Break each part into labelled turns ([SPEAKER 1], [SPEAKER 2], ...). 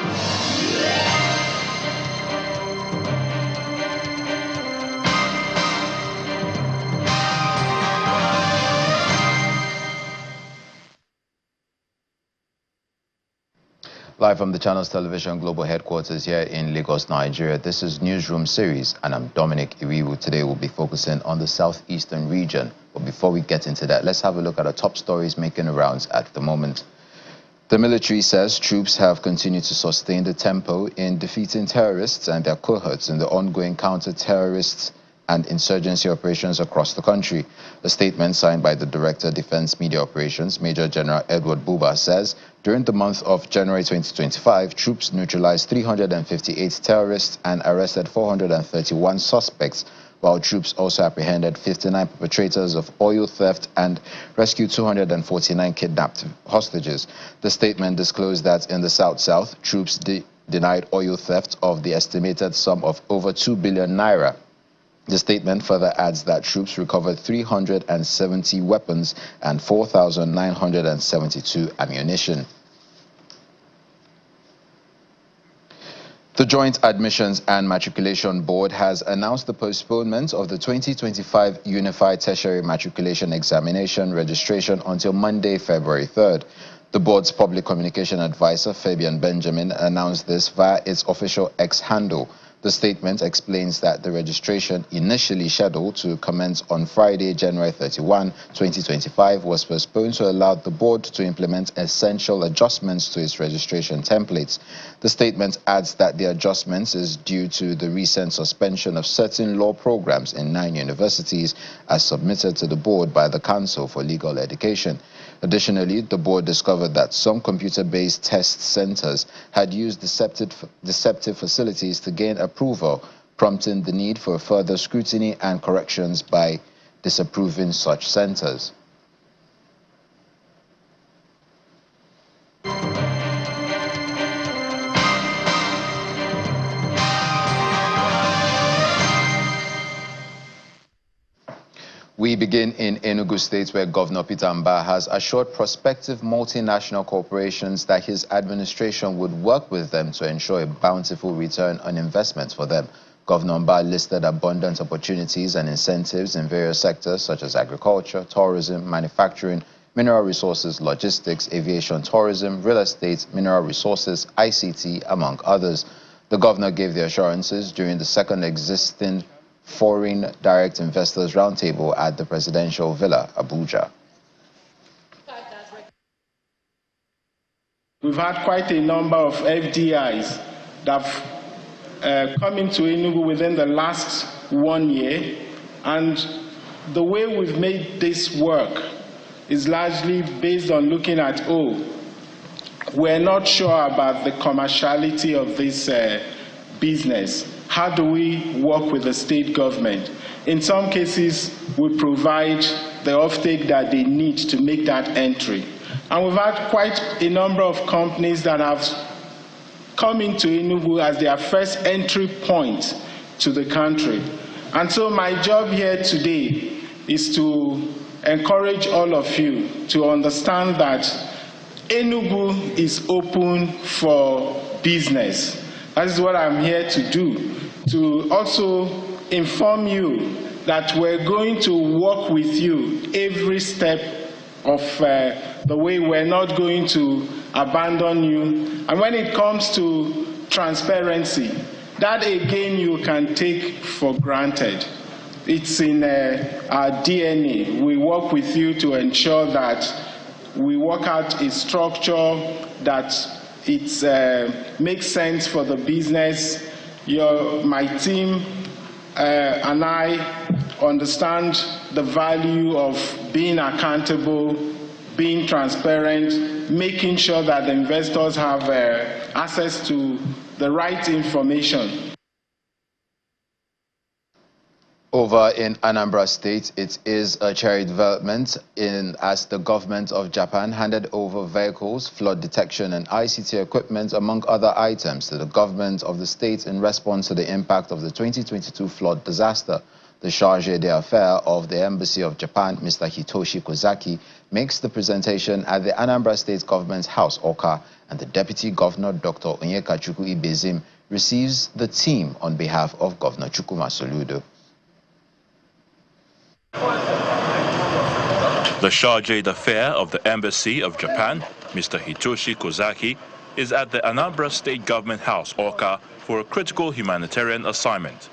[SPEAKER 1] Live from the Channels Television Global Headquarters here in Lagos, Nigeria, this is Newsroom Series, and I'm Dominic Iriwu. Today we'll be focusing on the southeastern region. But before we get into that, let's have a look at the top stories making the rounds at the moment. The military says troops have continued to sustain the tempo in defeating terrorists and their cohorts in the ongoing counter-terrorist and insurgency operations across the country. A statement signed by the Director of Defense Media Operations, Major General Edward Buba, says during the month of January 2025, troops neutralized 358 terrorists and arrested 431 suspects, while troops also apprehended 59 perpetrators of oil theft and rescued 249 kidnapped hostages. The statement disclosed that in the South-South, troops denied oil theft of the estimated sum of over 2 billion naira. The statement further adds that troops recovered 370 weapons and 4,972 ammunition. The Joint Admissions and Matriculation Board has announced the postponement of the 2025 Unified Tertiary Matriculation Examination registration until Monday, February 3rd. The board's public communication advisor, Fabian Benjamin, announced this via its official X handle. The statement explains that the registration, initially scheduled to commence on Friday, January 31, 2025, was postponed to allow the board to implement essential adjustments to its registration templates. The statement adds that the adjustments is due to the recent suspension of certain law programs in 9 universities as submitted to the board by the Council for Legal Education. Additionally, the board discovered that some computer-based test centers had used deceptive facilities to gain approval, prompting the need for further scrutiny and corrections by disapproving such centers. We begin in Enugu State, where Governor Peter Mbah has assured prospective multinational corporations that his administration would work with them to ensure a bountiful return on investment for them. Governor Mbah listed abundant opportunities and incentives in various sectors such as agriculture, tourism, manufacturing, mineral resources, logistics, aviation, tourism, real estate, mineral resources, ICT, among others. The governor gave the assurances during the second existing Foreign Direct Investors Roundtable at the Presidential Villa, Abuja.
[SPEAKER 2] We've had quite a number of FDIs that have come into Enugu within the last 1 year, and the way we've made this work is largely based on looking at, we're not sure about the commerciality of this business. How do we work with the state government? In some cases, we provide the offtake that they need to make that entry. And we've had quite a number of companies that have come into Enugu as their first entry point to the country. And so my job here today is to encourage all of you to understand that Enugu is open for business. That is what I'm here to do, to also inform you that we're going to work with you every step of the way. We're not going to abandon you. And when it comes to transparency, that again you can take for granted. It's in our DNA. We work with you to ensure that we work out a structure that it makes sense for the business. My team and I understand the value of being accountable, being transparent, making sure that the investors have access to the right information.
[SPEAKER 1] Over in Anambra State, it is a cherry development as the government of Japan handed over vehicles, flood detection and ICT equipment, among other items, to the government of the state in response to the impact of the 2022 flood disaster. The charge d'affaires of the Embassy of Japan, Mr. Hitoshi Kozaki, makes the presentation at the Anambra State Government House, Oka, and the Deputy Governor, Dr. Onyekachukwu Ibezim, receives the team on behalf of Governor Chukwuma Soludo.
[SPEAKER 3] The Chargé d'Affaires of the Embassy of Japan, Mr. Hitoshi Kozaki, is at the Anambra State Government House, Awka, for a critical humanitarian assignment.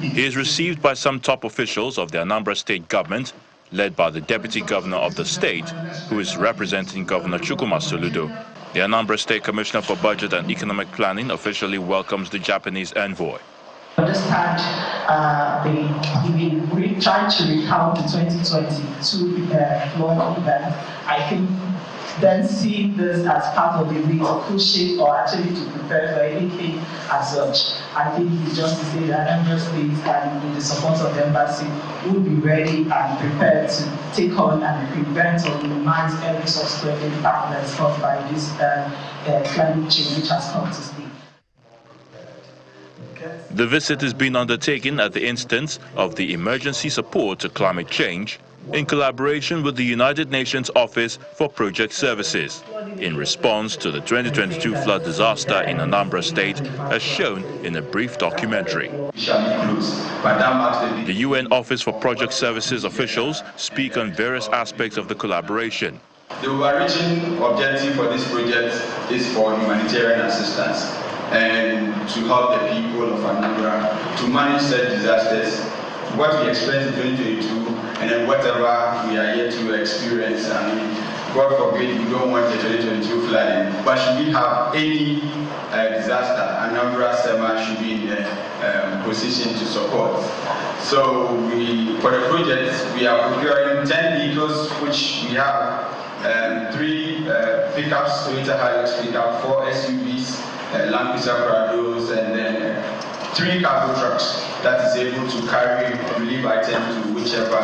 [SPEAKER 3] He is received by some top officials of the Anambra State Government, led by the Deputy Governor of the state, who is representing Governor Chukwuma Soludo. The Anambra State Commissioner for Budget and Economic Planning officially welcomes the Japanese envoy.
[SPEAKER 4] I understand we tried to recount the 2022 flood event. I think then seeing this as part of the way of pushing or actually to prepare for anything as such, I think it's just to say that Anambra State and with the support of the embassy will be ready and prepared to take on and prevent or minimize any subsequent impact that is caused by this climate change which has come to stay.
[SPEAKER 3] The visit is being undertaken at the instance of the Emergency Support to Climate Change in collaboration with the United Nations Office for Project Services in response to the 2022 flood disaster in Anambra State, as shown in a brief documentary. The UN Office for Project Services officials speak on various aspects of the collaboration.
[SPEAKER 5] The overarching objective for this project is for humanitarian assistance and to help the people of Anambra to manage such disasters, what we experienced in 2022 and then whatever we are yet to experience. I mean, God forbid we don't want the 2022 flooding, but should we have any disaster, Anambra Sema should be in the position to support. So for the project, we are procuring 10 vehicles, which we have 3 pickups, Toyota Hilux pickup, 4 SUVs, Land Cruiser Prados, and then 3 cargo trucks that is able to carry relief items to whichever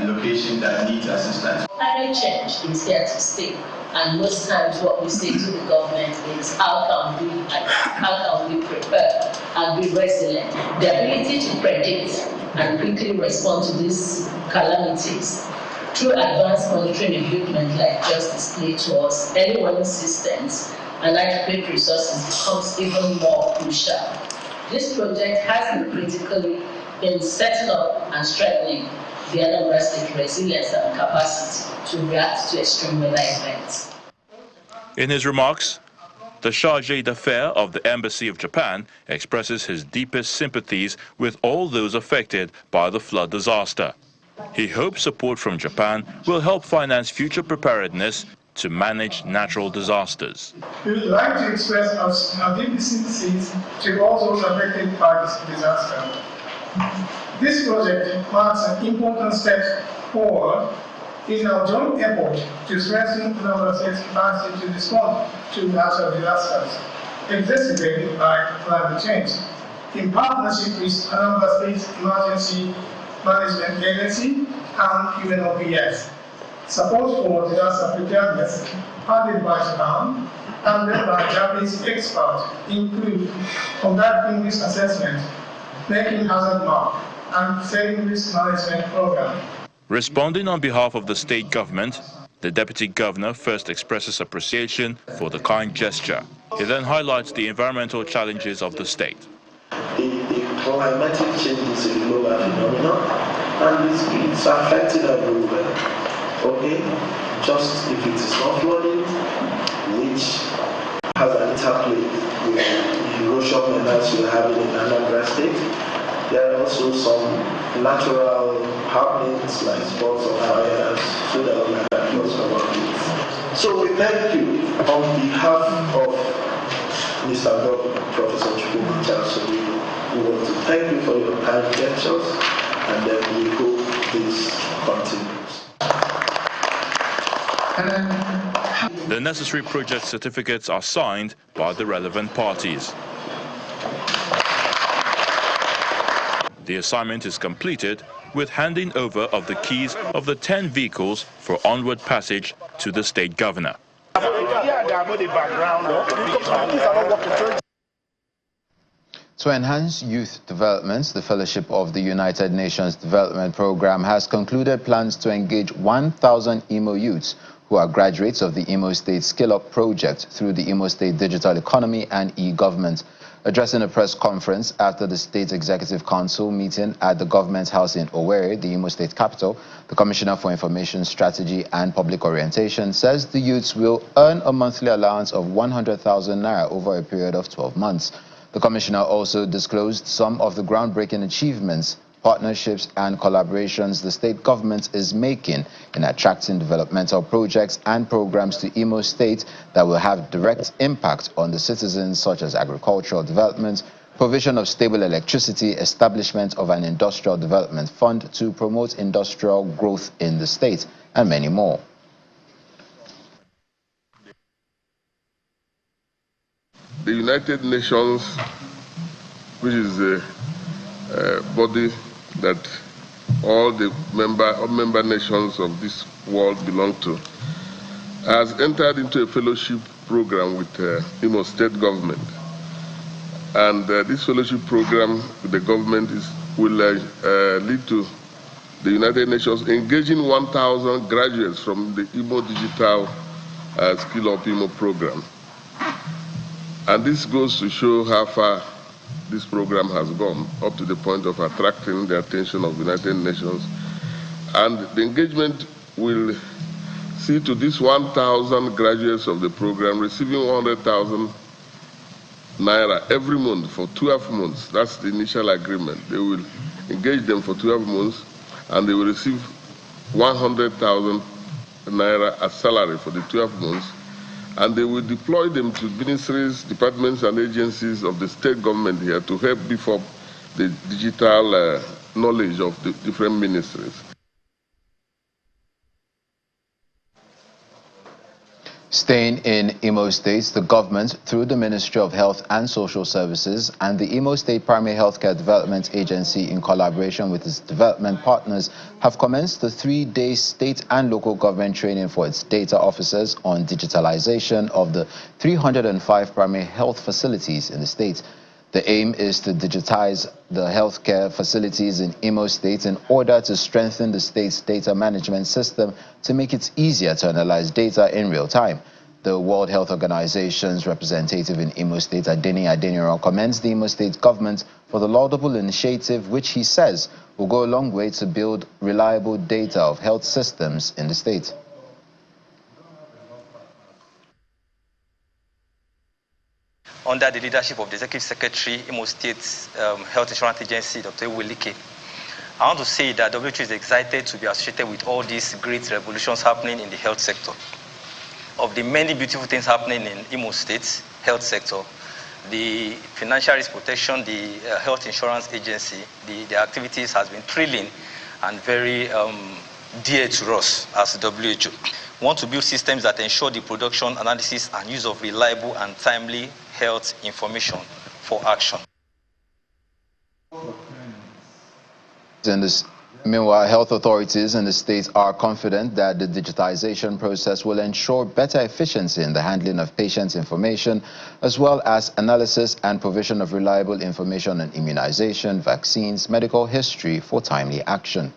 [SPEAKER 5] location that needs assistance.
[SPEAKER 6] Climate change is here to stay, and most times what we say to the government is how can we prepare and be resilient. The ability to predict and quickly respond to these calamities through advanced monitoring equipment like just displayed to us, early warning systems, and adequate resources becomes even more crucial. This project has been critically in setting up and strengthening the Anambra State resilience and capacity to react to extreme weather events.
[SPEAKER 3] In his remarks, the Chargé d'Affaires of the Embassy of Japan expresses his deepest sympathies with all those affected by the flood disaster. He hopes support from Japan will help finance future preparedness to manage natural disasters.
[SPEAKER 7] We would like to express our deep sympathies to all those affected by this disaster. This project marks an important step forward in our joint effort to strengthen Anambra State's capacity to respond to natural disasters exacerbated by climate change, in partnership with Anambra State's Emergency Management Agency and UNOPS. Support for disaster preparedness funded by Japan and led by Japanese experts include conducting risk assessment, making hazard map, and setting risk management program.
[SPEAKER 3] Responding on behalf of the state government, the Deputy Governor first expresses appreciation for the kind gesture. He then highlights the environmental challenges of the state.
[SPEAKER 8] The climatic change is a global phenomenon, and it's affecting everywhere. Okay, just if it is not flooding, which has an interplay with the erosion menace we're having in Anambra State, there are also some natural happenings like spots of fires, so that we can close about it. So we thank you on behalf of Mr. Governor, Professor Chukwuma Soludo. We want to thank you for your kind gestures, and then we hope this continues.
[SPEAKER 3] The necessary project certificates are signed by the relevant parties. The assignment is completed with handing over of the keys of the 10 vehicles for onward passage to the state governor.
[SPEAKER 1] To enhance youth development, the Fellowship of the United Nations Development Programme has concluded plans to engage 1,000 Imo youths who are graduates of the Imo State Skill Up project through the Imo State Digital Economy and e-government. Addressing a press conference after the State Executive Council meeting at the Government House in Owerri, the Imo State capital, the Commissioner for Information Strategy and Public Orientation says the youths will earn a monthly allowance of 100,000 naira over a period of 12 months. The Commissioner also disclosed some of the groundbreaking achievements, partnerships and collaborations the state government is making in attracting developmental projects and programs to Imo State that will have direct impact on the citizens, such as agricultural development, provision of stable electricity, establishment of an industrial development fund to promote industrial growth in the state, and many more.
[SPEAKER 9] The United Nations, which is a body that all the member nations of this world belong to, has entered into a fellowship program with Imo State government. And this fellowship program with the government will lead to the United Nations engaging 1,000 graduates from the Imo Digital Skill Up Imo program. And this goes to show how far this program has gone, up to the point of attracting the attention of the United Nations. And the engagement will see to this 1,000 graduates of the program receiving 100,000 naira every month for 12 months. That's the initial agreement. They will engage them for 12 months and they will receive 100,000 naira as salary for the 12 months. And they will deploy them to ministries, departments, and agencies of the state government here to help beef up the digital knowledge of the different ministries.
[SPEAKER 1] Staying in Imo State, the government, through the Ministry of Health and Social Services and the Imo State Primary Healthcare Development Agency, in collaboration with its development partners, have commenced the 3-day state and local government training for its data officers on digitalization of the 305 primary health facilities in the state. The aim is to digitize the healthcare facilities in Imo State in order to strengthen the state's data management system to make it easier to analyze data in real time. The World Health Organization's representative in Imo State, Adeni Adeniran, commends the Imo State government for the laudable initiative, which he says will go a long way to build reliable data of health systems in the state.
[SPEAKER 10] Under the leadership of the Executive Secretary, Imo State Health Insurance Agency, Dr. Ewelike, I want to say that WHO is excited to be associated with all these great revolutions happening in the health sector. Of the many beautiful things happening in Imo State's health sector, the financial risk protection, the health insurance agency, the activities has been thrilling and very dear to us as WHO. We want to build systems that ensure the production, analysis, and use of reliable and timely health information for action.
[SPEAKER 1] Meanwhile, health authorities in the state are confident that the digitization process will ensure better efficiency in the handling of patients' information, as well as analysis and provision of reliable information on immunization, vaccines, medical history for timely action.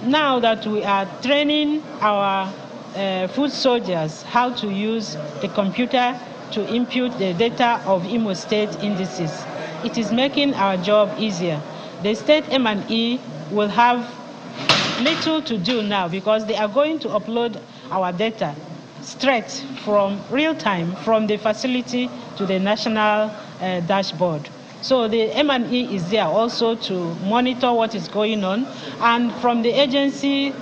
[SPEAKER 11] Now that we are training our food soldiers how to use the computer to input the data of Imo State indices, it is making our job easier. The state M&E will have little to do now because they are going to upload our data straight from real time from the facility to the national dashboard. So the M&E is there also to monitor what is going on, and from the agency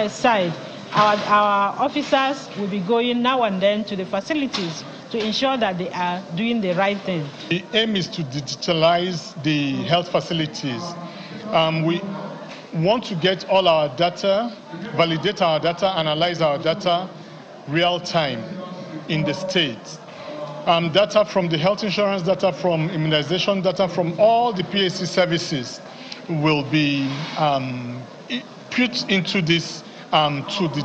[SPEAKER 11] side, our officers will be going now and then to the facilities to ensure that they are doing the right thing.
[SPEAKER 12] The aim is to digitalize the health facilities. We want to get all our data, validate our data, analyze our data real time in the state. Data from the health insurance, data from immunization, data from all the PAC services will be put into this to the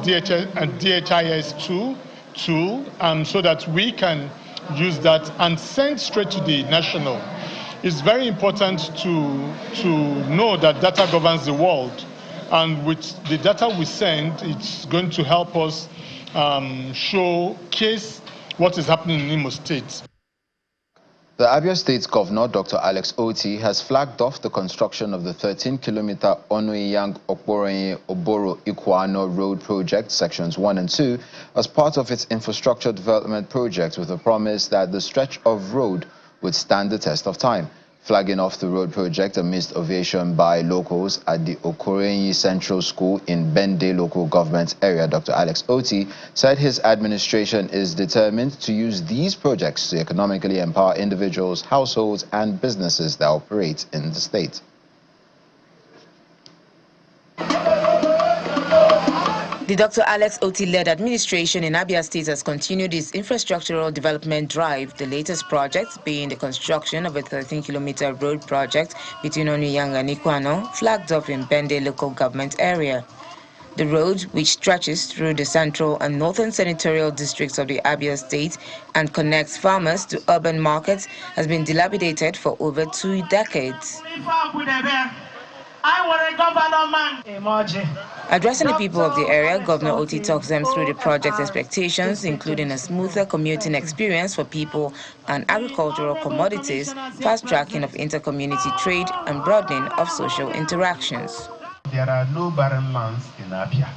[SPEAKER 12] DHIS tool so that we can use that and send straight to the national. It's very important to know that data governs the world. And with the data we send, it's going to help us showcase what is happening in Imo State.
[SPEAKER 1] The Abia State's Governor, Dr. Alex Oti, has flagged off the construction of the 13-kilometer Onuiyang-Okporoye-Oboro-Ikuano Road Project, Sections 1 and 2, as part of its infrastructure development project with a promise that the stretch of road would stand the test of time. Flagging off the road project amidst ovation by locals at the Okorenyi Central School in Bende local government area, Dr. Alex Oti said his administration is determined to use these projects to economically empower individuals, households, and businesses that operate in the state.
[SPEAKER 13] The Dr. Alex Oti-led administration in Abia State has continued its infrastructural development drive, the latest project being the construction of a 13-kilometer road project between Onuiyang and Ikuano, flagged off in Bende local government area. The road, which stretches through the central and northern senatorial districts of the Abia State and connects farmers to urban markets, has been dilapidated for over 2 decades. Addressing the people of the area, Governor Oti talks them through the project's expectations, including a smoother commuting experience for people and agricultural commodities, fast-tracking of inter-community trade, and broadening of social interactions.
[SPEAKER 14] There are no barren lands in Abia.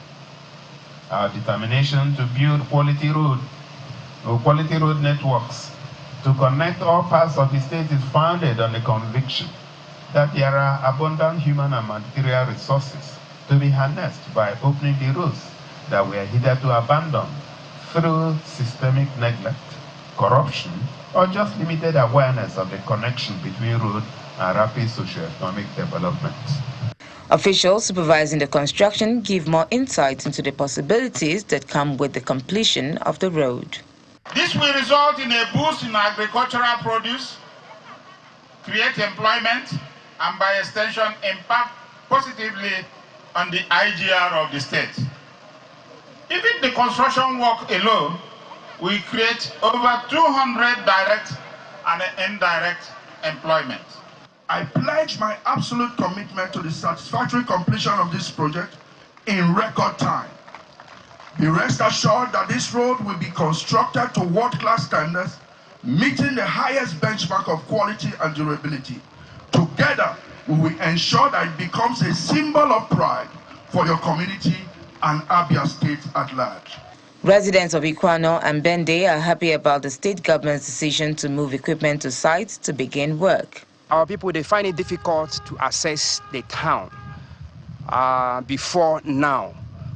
[SPEAKER 14] Our determination to build quality road networks to connect all parts of the state is founded on the conviction that there are abundant human and material resources to be harnessed by opening the roads that were hitherto abandoned through systemic neglect, corruption, or just limited awareness of the connection between road and rapid socio-economic development.
[SPEAKER 13] Officials supervising the construction give more insight into the possibilities that come with the completion of the road.
[SPEAKER 15] This will result in a boost in agricultural produce, create employment, and by extension impact positively on the IGR of the state. Even the construction work alone will create over 200 direct and indirect employment.
[SPEAKER 16] I pledge my absolute commitment to the satisfactory completion of this project in record time. Be rest assured that this road will be constructed to world-class standards, meeting the highest benchmark of quality and durability. Together, we will ensure that it becomes a symbol of pride for your community and Abia State at large.
[SPEAKER 13] Residents of Ikuano and Bende are happy about the state government's decision to move equipment to sites to begin work.
[SPEAKER 17] Our people, they find it difficult to access the town before now.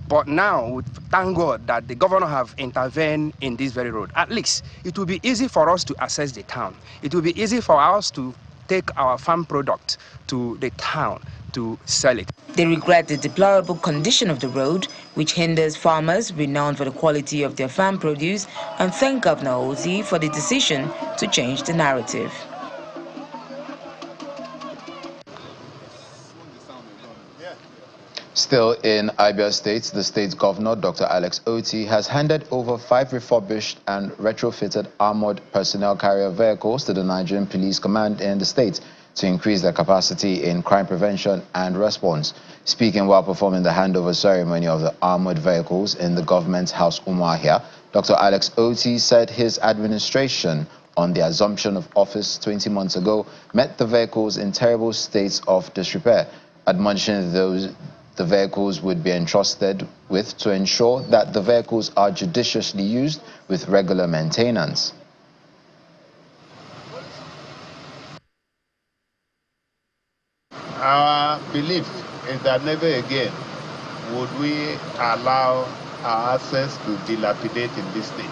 [SPEAKER 17] But now, thank God that the governor have intervened in this very road. At least, it will be easy for us to access the town. It will be easy for us to take our farm product to the town to sell it.
[SPEAKER 13] They regret the deplorable condition of the road, which hinders farmers renowned for the quality of their farm produce, and thank Governor Oti for the decision to change the narrative.
[SPEAKER 1] Still in Abia State, the state's governor, Dr. Alex Oti, has handed over 5 refurbished and retrofitted armored personnel carrier vehicles to the Nigerian Police Command in the state to increase their capacity in crime prevention and response. Speaking while performing the handover ceremony of the armored vehicles in the government's house Umuahia, Dr. Alex Oti said his administration, on the assumption of office 20 months ago, met the vehicles in terrible states of disrepair, admonishing the vehicles would be entrusted with to ensure that the vehicles are judiciously used with regular maintenance.
[SPEAKER 18] Our belief is that never again would we allow our assets to dilapidate in this state.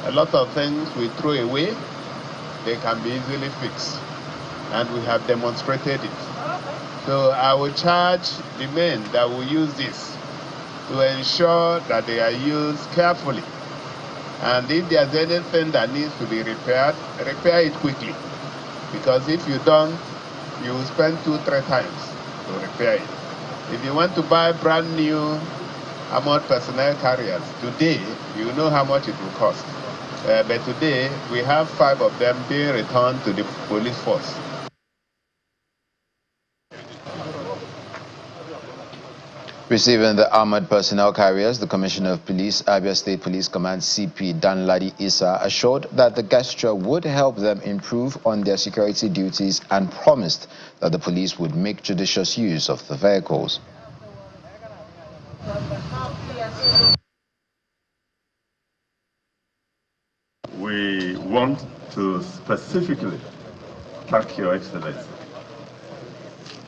[SPEAKER 18] A lot of things we throw away, they can be easily fixed, and we have demonstrated it. So I will charge the men that will use this to ensure that they are used carefully. And if there's anything that needs to be repaired, repair it quickly. Because if you don't, you will spend 2-3 times to repair it. If you want to buy brand new armored personnel carriers, today you know how much it will cost. But today we have 5 of them being returned to the police force.
[SPEAKER 1] Receiving the armored personnel carriers, the Commissioner of Police, Abia State Police Command CP Danladi Issa, assured that the gesture would help them improve on their security duties and promised that the police would make judicious use of the vehicles.
[SPEAKER 19] We want to specifically thank Your Excellency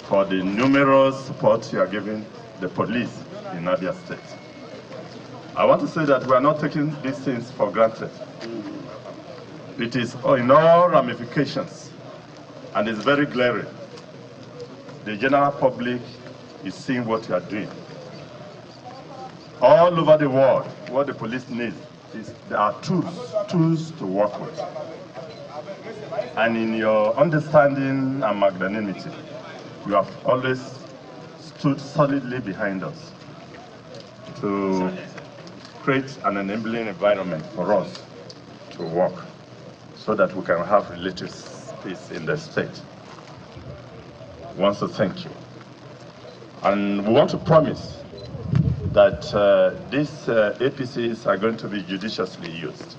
[SPEAKER 19] for the numerous support you are giving the police in Abia State. I want to say that we are not taking these things for granted. It is in all ramifications, and it's very glaring. The general public is seeing what you are doing. All over the world, what the police needs is there are tools to work with. And in your understanding and magnanimity, you have always stood solidly behind us to create an enabling environment for us to work so that we can have relative peace in the state. We want to thank you. And we want to promise that these APCs are going to be judiciously used.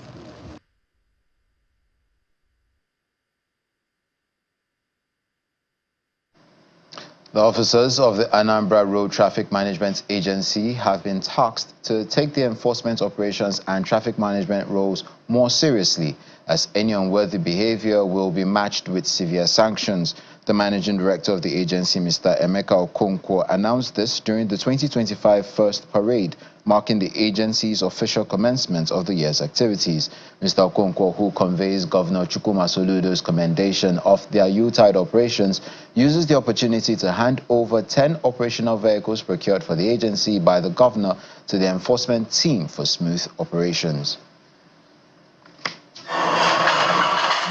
[SPEAKER 1] The officers of the Anambra Road Traffic Management Agency have been tasked to take the enforcement operations and traffic management roles more seriously, as any unworthy behavior will be matched with severe sanctions. The managing director of the agency, Mr. Emeka Okonkwo, announced this during the 2025 first parade, marking the agency's official commencement of the year's activities. Mr. Okonkwo, who conveys Governor Chukwuma Soludo's commendation of their Yuletide operations, uses the opportunity to hand over 10 operational vehicles procured for the agency by the governor to the enforcement team for smooth operations.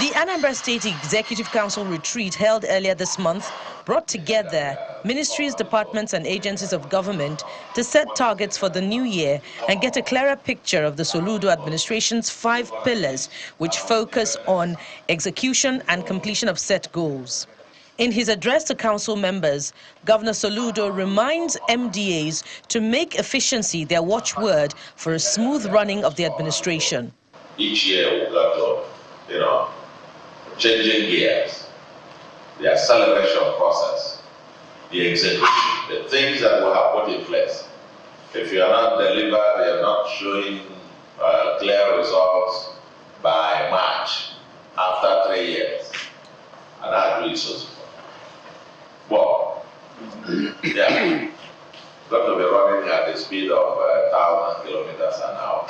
[SPEAKER 20] The Anambra State Executive Council retreat held earlier this month brought together ministries, departments and agencies of government to set targets for the new year and get a clearer picture of the Soludo administration's 5 pillars, which focus on execution and completion of set goals. In his address to council members, Governor Soludo reminds MDAs to make efficiency their watchword for a smooth running of the administration.
[SPEAKER 21] Each year we've got to, changing gears, the acceleration process, the execution, the things that we have put in place. If you are not delivered, they are not showing clear results by March, after 3 years, and that really so. Well, yeah, got to be running at the speed of 1,000 kilometers an hour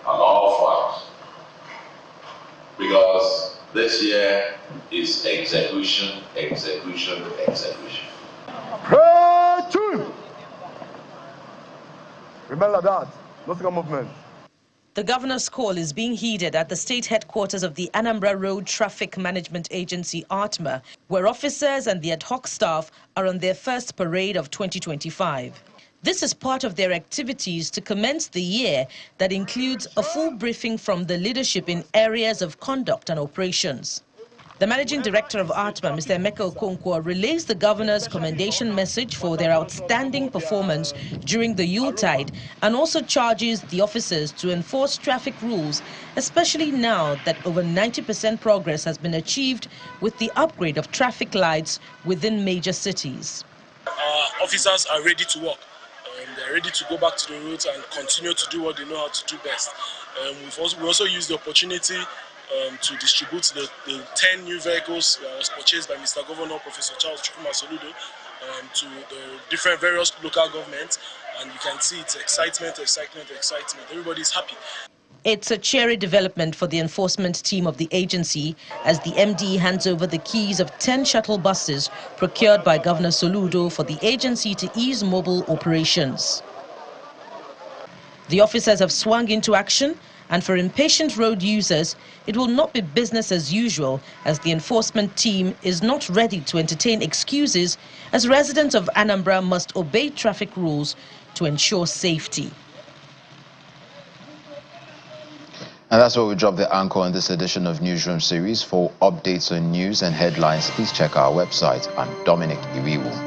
[SPEAKER 21] on all fronts. Because this year is execution, execution, execution.
[SPEAKER 22] Remember that, no single movement.
[SPEAKER 20] The governor's call is being heeded at the state headquarters of the Anambra Road Traffic Management Agency, ARTMA, where officers and the ad hoc staff are on their first parade of 2025. This is part of their activities to commence the year that includes a full briefing from the leadership in areas of conduct and operations. The managing director of ARTMA, Mr. Emeka Okonkwo, relays the governor's commendation message for their outstanding performance during the Yuletide and also charges the officers to enforce traffic rules, especially now that over 90% progress has been achieved with the upgrade of traffic lights within major cities.
[SPEAKER 23] Our officers are ready to work. They're ready to go back to the roads and continue to do what they know how to do best. We also used the opportunity to distribute the 10 new vehicles that was purchased by Mr. Governor, Professor Charles Chukwuma Soludo, to the various local governments. And you can see it's excitement, excitement, excitement. Everybody's happy.
[SPEAKER 20] It's a cheery development for the enforcement team of the agency as the MD hands over the keys of 10 shuttle buses procured by Governor Soludo for the agency to ease mobile operations. The officers have swung into action, and for impatient road users, it will not be business as usual as the enforcement team is not ready to entertain excuses as residents of Anambra must obey traffic rules to ensure safety.
[SPEAKER 1] And that's where we drop the anchor on this edition of Newsroom series. For updates on news and headlines, please check our website. I'm Dominic Iriwu.